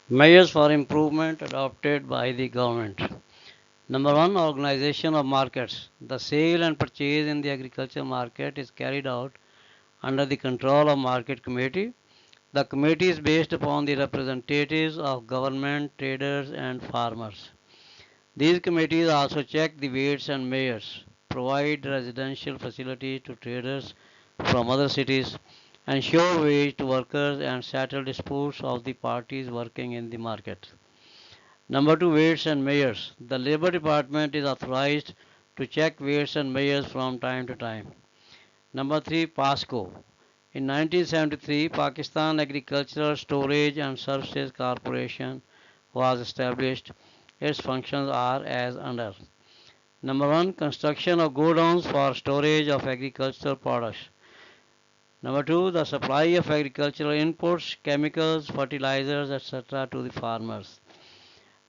Measures for improvement adopted by the government. Number one, organization of markets. The sale and purchase in the agriculture market is carried out under the control of market committee. The committee is based upon the representatives of government, traders and farmers. These committees also check the weights and measures, provide residential facilities to traders from other cities, ensure wage to workers and settle disputes of the parties working in the market. Number two, weights and measures. The Labor Department is authorized to check weights and measures from time to time. Number three, PASCO. In 1973, Pakistan Agricultural Storage and Services Corporation was established. Its functions are as under. Number one, construction of godowns for storage of agricultural products. Number two, the supply of agricultural inputs, chemicals, fertilizers, etc. to the farmers.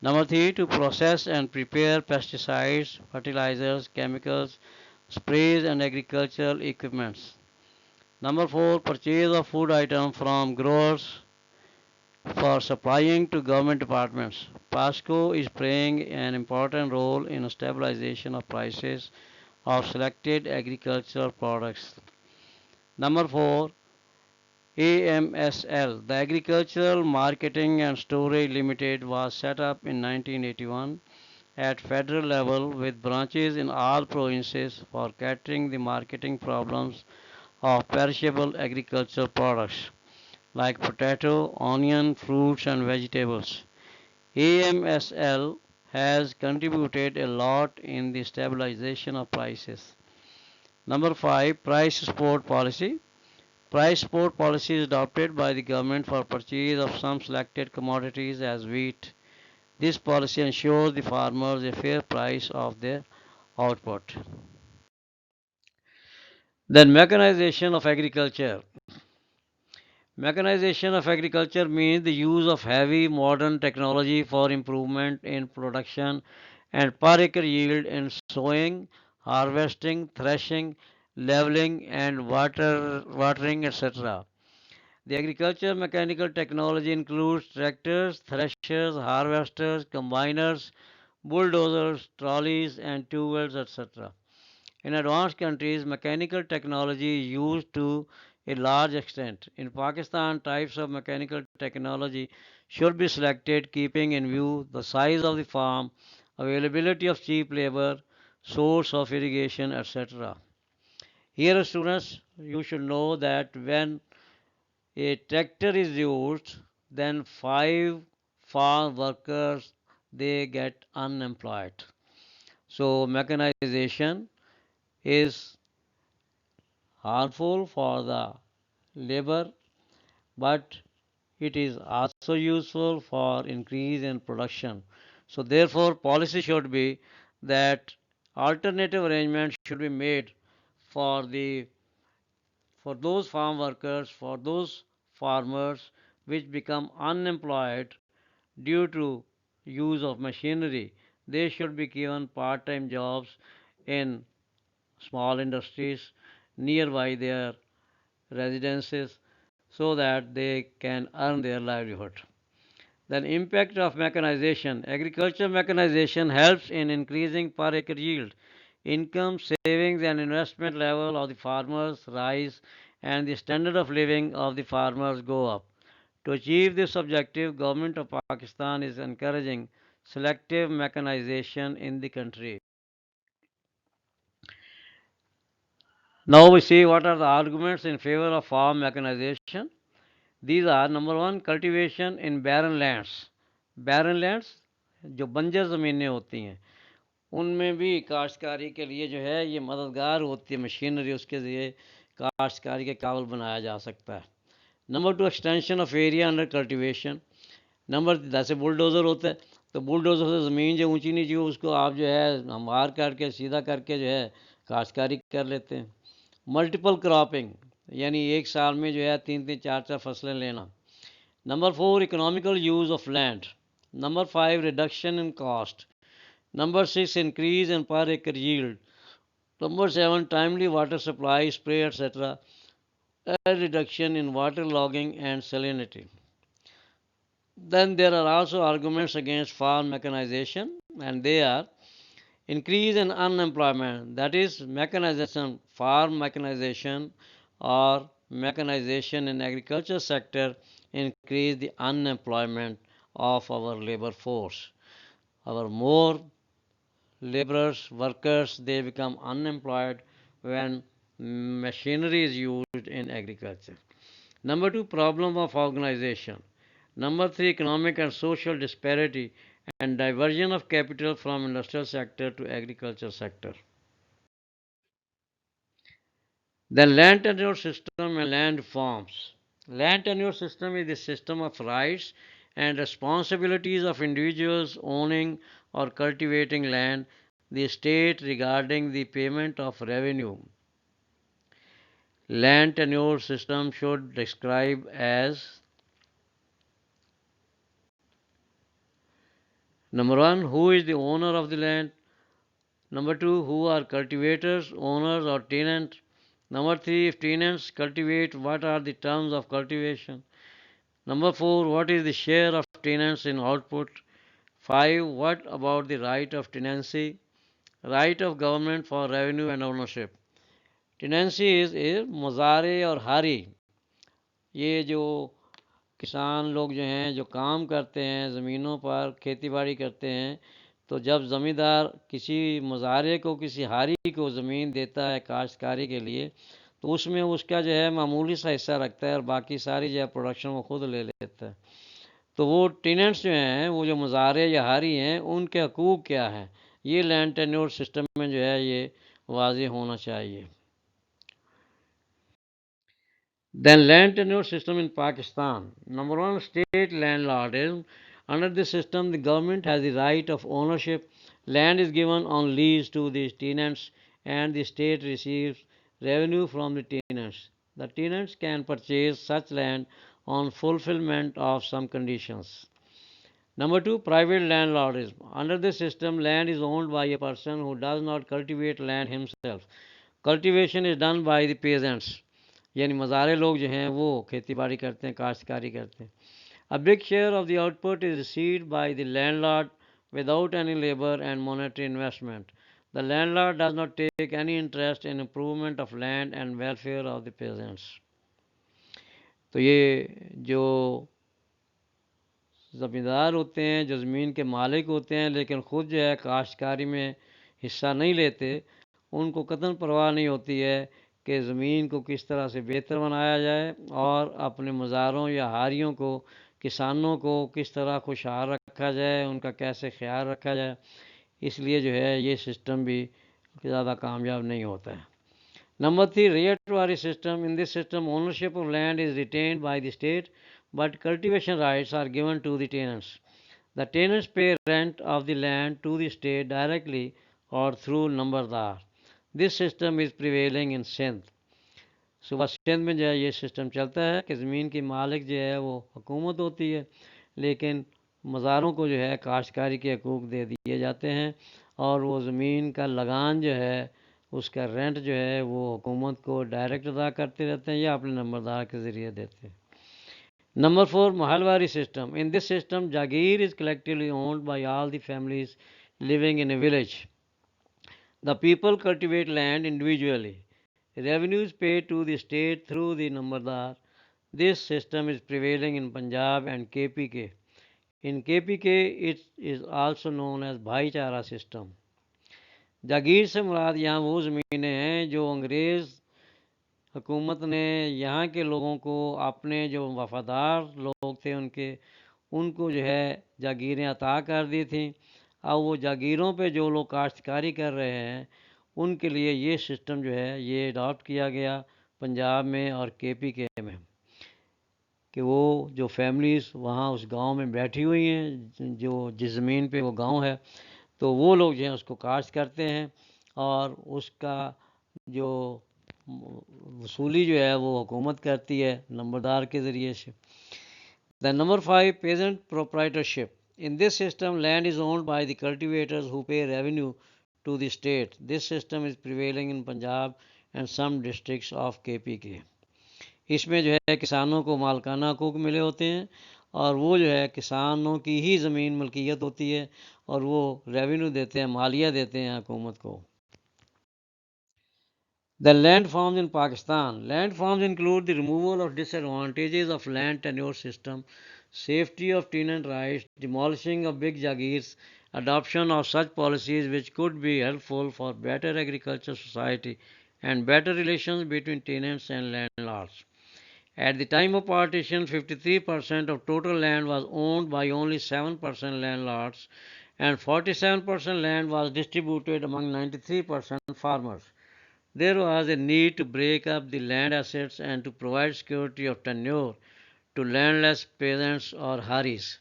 Number three, to process and prepare pesticides, fertilizers, chemicals, sprays and agricultural equipments. Number four, purchase of food items from growers for supplying to government departments. PASCO is playing an important role in stabilization of prices of selected agricultural products. Number four, AMSL, the Agricultural Marketing and Storage Limited, was set up in 1981 at federal level with branches in all provinces for catering the marketing problems of perishable agricultural products like potato, onion, fruits and vegetables. AMSL has contributed a lot in the stabilization of prices. Number 5, price support policy. Price support policy is adopted by the government for purchase of some selected commodities as wheat. This policy ensures the farmers a fair price of their output. Then mechanization of agriculture. Mechanization of agriculture means the use of heavy modern technology for improvement in production and per acre yield in sowing, harvesting, threshing, leveling and watering etc. The agriculture mechanical technology includes tractors, threshers, harvesters, combiners, bulldozers, trolleys and tools etc. In advanced countries, mechanical technology is used to a large extent. In Pakistan, types of mechanical technology should be selected keeping in view the size of the farm, availability of cheap labor, source of irrigation, etc. Here, students, you should know that when a tractor is used, then 5 farm workers they get unemployed. So mechanization is harmful for the labor, but it is also useful for increase in production. So therefore, policy should be that alternative arrangements should be made for the for those farm workers, for those farmers which become unemployed due to use of machinery. They should be given part-time jobs in small industries nearby their residences so that they can earn their livelihood. Then impact of mechanization. Agriculture mechanization helps in increasing per acre yield. Income, savings and investment level of the farmers rise and the standard of living of the farmers go up. To achieve this objective, Government of Pakistan is encouraging selective mechanization in the country. Now we see what are the arguments in favor of farm mechanization. These are number one, cultivation in barren lands. Barren lands जो बंजर ज़मीनें होती हैं उनमें भी काश्तकारी के लिए जो है ये मददगार होती है मशीनरी उसके ज़रिए काश्तकारी के काबिल बनाया जा सकता है. Number two, extension of area under cultivation. Number जैसे बुलडोज़र होता है तो बुलडोज़र से ज़मीन जो ऊंची नीची हो उसको आप जो है हमवार करके सीधा करके जो है काश्तकारी कर लेते हैं. मल्टीपल क्रॉपिंग यानी एक साल में जो है 3-3, 4-4 फसलें लेना. Number 4, economical use of land. Number 5, reduction in cost. Number 6, increase in पर एकड़ yield. Number 7, timely water supply, spray, etc. A reduction in water logging and salinity. Then there are also arguments against farm mechanization, and they are increase in unemployment, that is mechanization, farm mechanization or mechanization in agriculture sector increase the unemployment of our labor force. Our more laborers, workers, they become unemployed when machinery is used in agriculture. Number two, problem of organization. Number three, economic and social disparity and diversion of capital from industrial sector to agriculture sector. Then land tenure system and land forms. Land tenure system is the system of rights and responsibilities of individuals owning or cultivating land, the state regarding the payment of revenue. Land tenure system should describe as number one, who is the owner of the land? Number two, who are cultivators, owners, or tenants? Number three, if tenants cultivate, what are the terms of cultivation? Number four, what is the share of tenants in output? Five, what about the right of tenancy? Right of government for revenue and ownership. Tenancy is मुजारे और हारी, ये जो किसान लोग जो हैं जो काम करते हैं ज़मीनों पर खेती बाड़ी करते हैं, तो जब ज़मींदार किसी मुजारे को किसी हारी को ज़मीन देता है काश्तकारी के लिए, तो उसमें उसका जो है मामूली सा हिस्सा रखता है और बाकी सारी जो है प्रोडक्शन वो खुद ले लेता है। तो वो टेनेंट्स जो हैं, वो जो मुजारे या हारी हैं, उनके हकूक़ क्या हैं, ये लैंड टेन्योर सिस्टम में जो है ये वाज़ेह होना चाहिए। Then land tenure system in Pakistan. Number one, state landlordism. Under this system, the government has the right of ownership. Land is given on lease to the tenants and the state receives revenue from the tenants. The tenants can purchase such land on fulfillment of some conditions. Number two, private landlordism. Under this system, land is owned by a person who does not cultivate land himself. Cultivation is done by the peasants. यानी मज़ारे लोग जो हैं वो खेती बाड़ी करते हैं, काश्तकारी करते हैं. A big share of the output is received by the landlord without any labor and monetary investment. The landlord does not take any interest in improvement of land and welfare of the peasants. तो ये जो ज़मींदार होते हैं, जो ज़मीन के मालिक होते हैं, लेकिन ख़ुद जो है काश्तकारी में हिस्सा नहीं लेते, उनको कतई परवाह नहीं होती है कि ज़मीन को किस तरह से बेहतर बनाया जाए और अपने मज़ारों या हारियों को, किसानों को किस तरह खुशहाल रखा जाए, उनका कैसे ख्याल रखा जाए. इसलिए जो है ये सिस्टम भी ज़्यादा कामयाब नहीं होता है. Number three, rate system. In this system, ownership of land is retained by the state, but cultivation rights are given to the tenants. The tenants pay rent of the land to the state directly or through Nambardar. This system is prevailing in Sindh. सुबह सिंध में जो है ये system चलता है कि ज़मीन की मालिक जो है वो हुकूमत होती है, लेकिन मज़ारों को जो है काश्तकारी के हकूक़ दे दिए जाते हैं और वो ज़मीन का लगान जो है, उसका रेंट जो है वो हुकूमत को डायरेक्ट अदा करते रहते हैं या अपने नंबरदार के ज़रिए देते हैं. Number four, Mahalwari system. In this system, Jagir is collectively owned by all the families living in a village. The people cultivate land individually. Revenue is paid to the state through the Nambardar. This system is prevailing in Punjab and KPK. In KPK, it is also known as भाईचारा system. जागीर से मुराद यहाँ वो ज़मीनें हैं जो अंग्रेज़ हुकूमत ने यहाँ के लोगों को, अपने जो वफ़ादार लोग थे उनको जो है जागीरें अता कर दी थी. अब वो जागीरों पे जो लोग काश्तकारी कर रहे हैं उनके लिए ये सिस्टम जो है ये अडॉप्ट किया गया पंजाब में और KPK में, कि वो जो फैमिलीज़ वहाँ उस गांव में बैठी हुई हैं, जो जिस ज़मीन पे वो गांव है, तो वो लोग जो हैं उसको काश्त करते हैं और उसका जो वसूली जो है वो हुकूमत करती है नंबरदार के ज़रिए से. The number 5, peasant proprietorship. In this system, land is owned by the cultivators who pay revenue to the state. This system is prevailing in Punjab and some districts of KPK. इसमें जो है किसानों को मालकाना हकूक़ मिले होते हैं और वो जो है किसानों की ही ज़मीन मलकियत होती है और वो रेवेन्यू देते हैं, मालिया देते हैं हुकूमत को। The land forms in Pakistan. Land forms include the removal of disadvantages of land tenure system, safety of tenant rights, demolishing of big jagirs, adoption of such policies which could be helpful for better agriculture society and better relations between tenants and landlords. At the time of partition, 53% of total land was owned by only 7% landlords and 47% land was distributed among 93% farmers. There was a need to break up the land assets and to provide security of tenure to landless peasants or haris.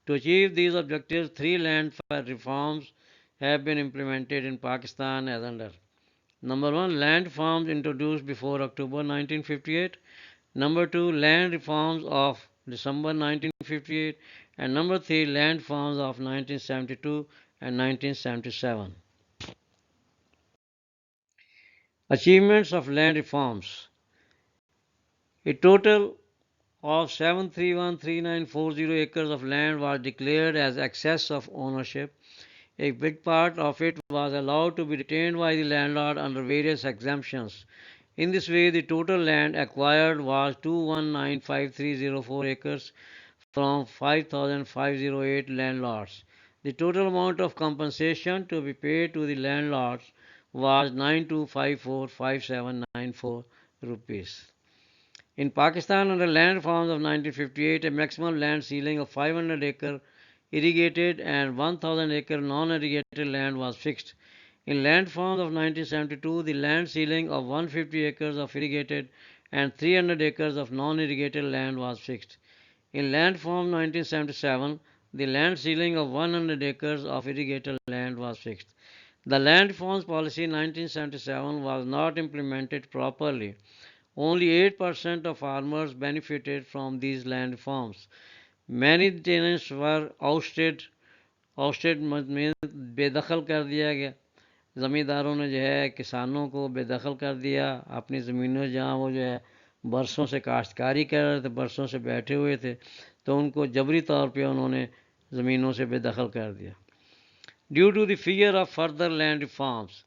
To achieve these objectives, three land reforms have been implemented in Pakistan as under. Number one, land reforms introduced before October 1958. Number two, land reforms of December 1958. And number three, land reforms of 1972 and 1977. Achievements of land reforms. A total of 7313940 acres of land was declared as excess of ownership. A big part of it was allowed to be retained by the landlord under various exemptions. In this way, the total land acquired was 2195304 acres from 5508 landlords. The total amount of compensation to be paid to the landlords was 92545794 rupees. In Pakistan, under land reforms of 1958, a maximum land ceiling of 500 acre irrigated and 1000 acre non-irrigated land was fixed. In land reforms of 1972, the land ceiling of 150 acres of irrigated and 300 acres of non-irrigated land was fixed. In land reform 1977, the land ceiling of 100 acres of irrigated land was fixed. The land reforms policy 1977 was not implemented properly. Only 8% of farmers benefited from these land reforms. Many tenants were ousted में बेदखल कर दिया गया। ज़मींदारों ने जो है किसानों को बेदखल कर दिया अपनी ज़मीनों जहाँ वो जो है बरसों से काश्तकारी कर रहे थे, बरसों से बैठे हुए थे, तो उनको जबरी तौर पे उन्होंने ज़मीनों से बेदखल कर दिया। Due to the fear of further land reforms,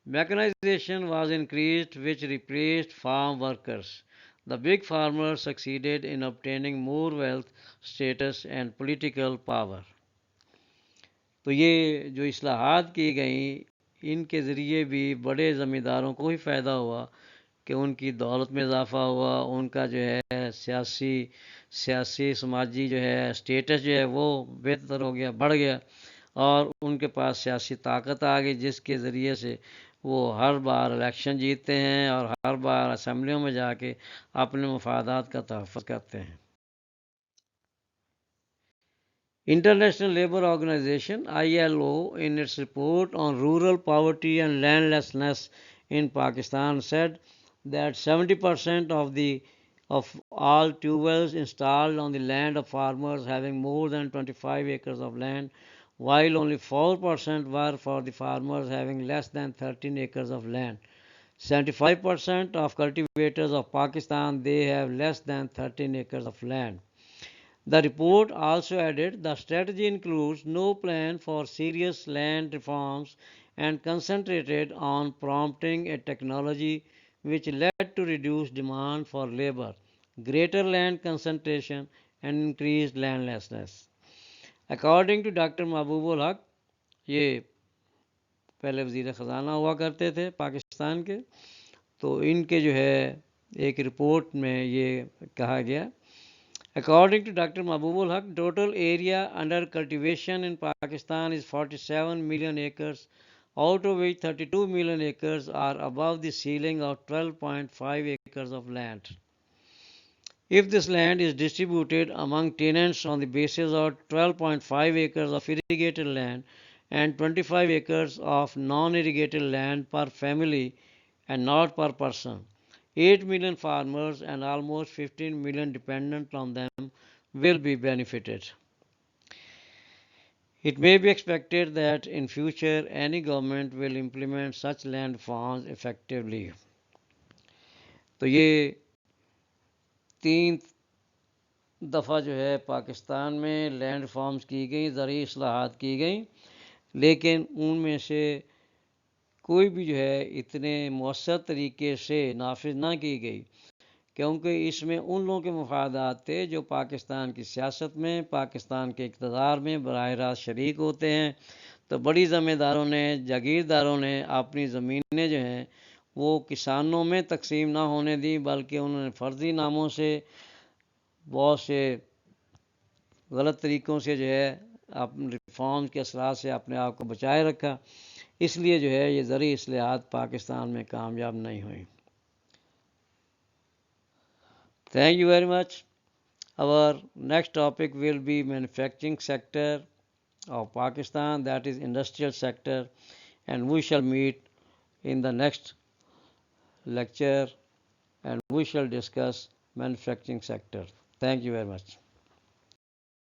mechanization was increased, which replaced farm workers. The big farmers succeeded in obtaining more wealth, status and political power. तो ये जो इस्लाहात की गई इनके ज़रिए भी बड़े ज़मींदारों को ही फ़ायदा हुआ कि उनकी दौलत में इजाफ़ा हुआ, उनका जो है सियासी समाजी जो है स्टेटस जो है वो बेहतर हो गया, बढ़ गया और उनके पास सियासी ताकत आ गई जिसके ज़रिए से वो हर बार इलेक्शन जीतते हैं और हर बार असम्बलियों में जाके अपने मफादात का तहफ़्फ़ुज़ करते हैं। International Labour Organization ILO in its report on rural poverty and landlessness in Pakistan said that 70% of all tube-wells installed on the land of farmers having more than 25 acres of land, while only 4% were for the farmers having less than 13 acres of land. 75% of cultivators of Pakistan, they have less than 13 acres of land. The report also added the strategy includes no plan for serious land reforms and concentrated on prompting a technology which led to reduced demand for labor, greater land concentration and increased landlessness. According to Dr. Mahbubul Haq, ये पहले वज़ीर ख़ज़ाना हुआ करते थे पाकिस्तान के, तो इनके जो है एक रिपोर्ट में ये कहा गया According to Dr. Mahbubul Haq, total area under cultivation in Pakistan is 47 million acres, out of which 32 million acres are above the ceiling of 12.5 acres of land. If this land is distributed among tenants on the basis of 12.5 acres of irrigated land and 25 acres of non-irrigated land per family and not per person, 8 million farmers and almost 15 million dependent on them will be benefited. It may be expected that in future any government will implement such land reforms effectively. तो ये तीन दफ़ा जो है पाकिस्तान में land reforms की गई, ज़रूरी इस्लाहात की गई, लेकिन उनमें से कोई भी जो है इतने मौसर तरीके से नाफिज ना की गई, क्योंकि इसमें उन लोगों के मफादात थे जो पाकिस्तान की सियासत में, पाकिस्तान के इक़्तिदार में बराह रास्त शरीक होते हैं। तो बड़ी ज़मींदारों ने, जागीरदारों ने अपनी ज़मीनें जो हैं वो किसानों में तकसीम ना होने दी, बल्कि उन्होंने फ़र्ज़ी नामों से बहुत से गलत तरीक़ों से जो है अपने रिफॉर्म के असरात से अपने आप को बचाए रखा। इसलिए जो है ये ज़रूरी इस्लाहात पाकिस्तान में कामयाब नहीं हुई। Thank you very much. Our next topic will be manufacturing sector of Pakistan, that is industrial sector, and we shall meet in the next lecture and we shall discuss manufacturing sector. Thank you very much.